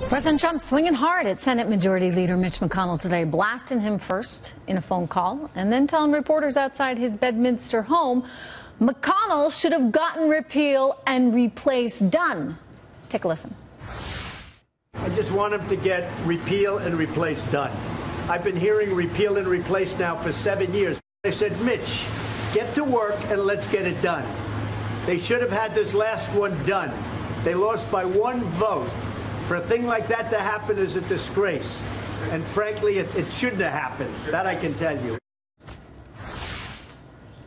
President Trump swinging hard at Senate Majority Leader Mitch McConnell today, blasting him first in a phone call and then telling reporters outside his Bedminster home McConnell should have gotten repeal and replace done. Take a listen. I just want him to get repeal and replace done. I've been hearing repeal and replace now for 7 years. I said, Mitch, get to work and let's get it done. They should have had this last one done. They lost by 1 vote. For a thing like that to happen is a disgrace. And frankly, it shouldn't have happened. That I can tell you.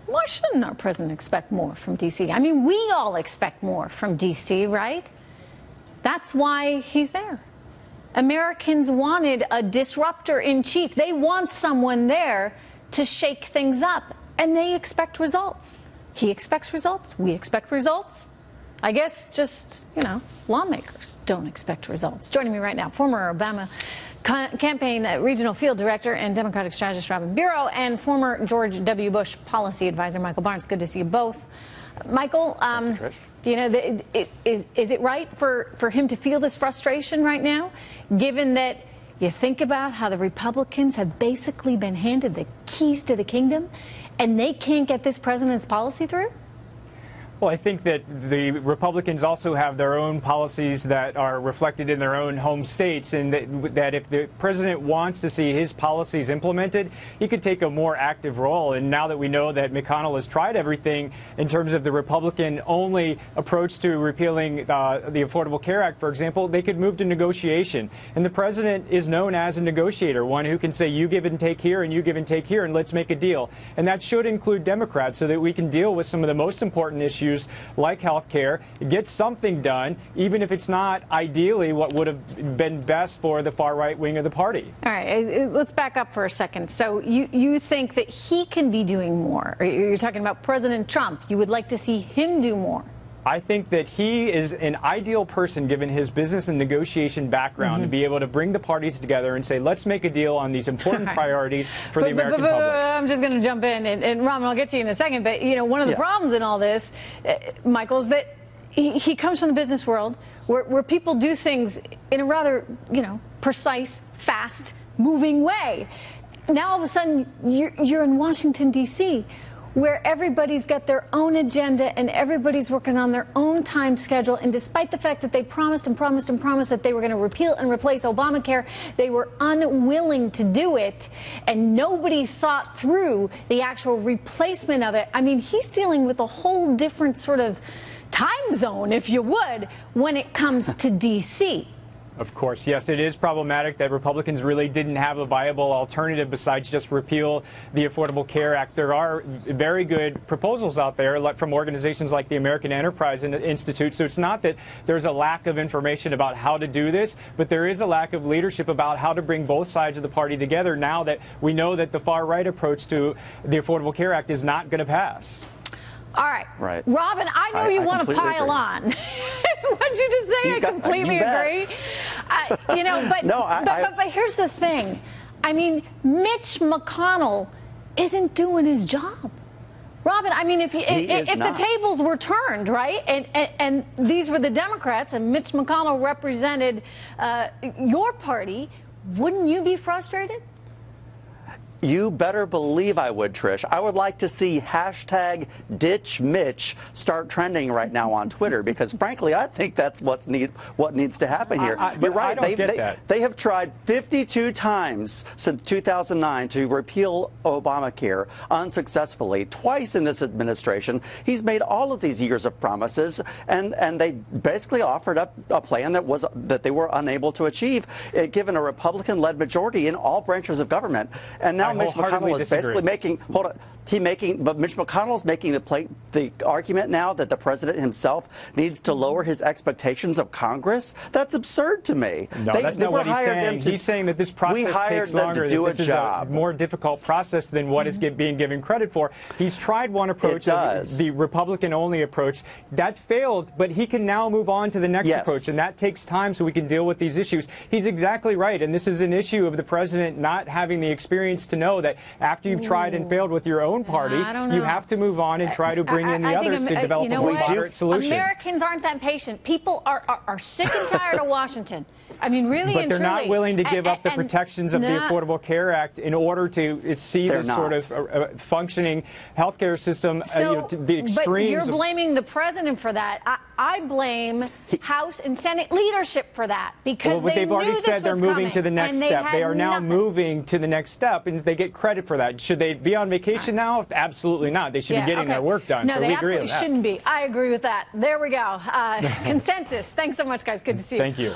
Why shouldn't our president expect more from D.C.? I mean, we all expect more from D.C., right? That's why he's there. Americans wanted a disruptor in chief. They want someone there to shake things up, and they expect results. He expects results. We expect results. I guess just, lawmakers don't expect results. Joining me right now, former Obama campaign regional field director and Democratic strategist Robin Biro, and former George W. Bush policy advisor Michael Barnes. Good to see you both. Michael, is it right for him to feel this frustration right now, given that you think about how the Republicans have basically been handed the keys to the kingdom and they can't get this president's policy through? Well, I think that the Republicans also have their own policies that are reflected in their own home states, and that if the president wants to see his policies implemented, he could take a more active role. And now that we know that McConnell has tried everything in terms of the Republican-only approach to repealing the Affordable Care Act, for example, they could move to negotiation. And the president is known as a negotiator, one who can say, you give and take here and you give and take here, and let's make a deal. And that should include Democrats so that we can deal with some of the most important issues like health care, get something done, even if it's not ideally what would have been best for the far right wing of the party. All right, let's back up for a second. So you think that he can be doing more? Or you're talking about President Trump. You would like to see him do more? I think that he is an ideal person, given his business and negotiation background, to be able to bring the parties together and say, let's make a deal on these important priorities for the American public. I'm just going to jump in, and Robin, I'll get to you in a second. But, one of the problems in all this, Michael, is that he comes from the business world where people do things in a rather, precise, fast, moving way. Now, all of a sudden, you're in Washington, D.C., where everybody's got their own agenda and everybody's working on their own time schedule. And despite the fact that they promised and promised and promised that they were going to repeal and replace Obamacare, they were unwilling to do it, and nobody thought through the actual replacement of it. I mean, he's dealing with a whole different sort of time zone, if you would, when it comes to D.C. Of course, yes, it is problematic that Republicans really didn't have a viable alternative besides just repeal the Affordable Care Act. There are very good proposals out there from organizations like the American Enterprise Institute, so it's not that there's a lack of information about how to do this, but there is a lack of leadership about how to bring both sides of the party together now that we know that the far-right approach to the Affordable Care Act is not going to pass. All right. Robin, I know you want to pile on. What'd you just say? I completely agree. But here's the thing. I mean, Mitch McConnell isn't doing his job. Robin, I mean, if the tables were turned, right, and these were the Democrats and Mitch McConnell represented your party, wouldn't you be frustrated? You better believe I would, Trish. I would like to see #DitchMitch start trending right now on Twitter, because frankly, I think that's what needs to happen here. You're right. They have tried 52 times since 2009 to repeal Obamacare unsuccessfully. Twice in this administration, he's made all of these years of promises, and they basically offered up a plan that they were unable to achieve, given a Republican-led majority in all branches of government. And now Mitch McConnell is basically making, but Mitch McConnell is making the argument now that the president himself needs to lower his expectations of Congress. That's absurd to me. No, that's not what he's saying. He's saying that this process takes longer. This is a more difficult process than what is being given credit for. He's tried one approach, the Republican-only approach. That failed, but he can now move on to the next approach, and that takes time so we can deal with these issues. He's exactly right, and this is an issue of the president not having the experience to know that after you've tried and failed with your own own party. I don't know. You have to move on and try to bring in the others to develop a more moderate solution. Americans aren't that patient. People are sick and tired of Washington. I mean, really but and they're truly. Not willing to give up the protections of the Affordable Care Act in order to see this sort of functioning health care system. The extremes. But you're blaming the president for that. I blame House and Senate leadership for that because they've already said they're moving to the next step. They are now nothing. Moving to the next step, and they get credit for that. Should they be on vacation now? Absolutely not. They should be getting their work done. No, so they we agree absolutely on that. shouldn't be. I agree with that. There we go. Consensus. Thanks so much, guys. Good to see you. Thank you.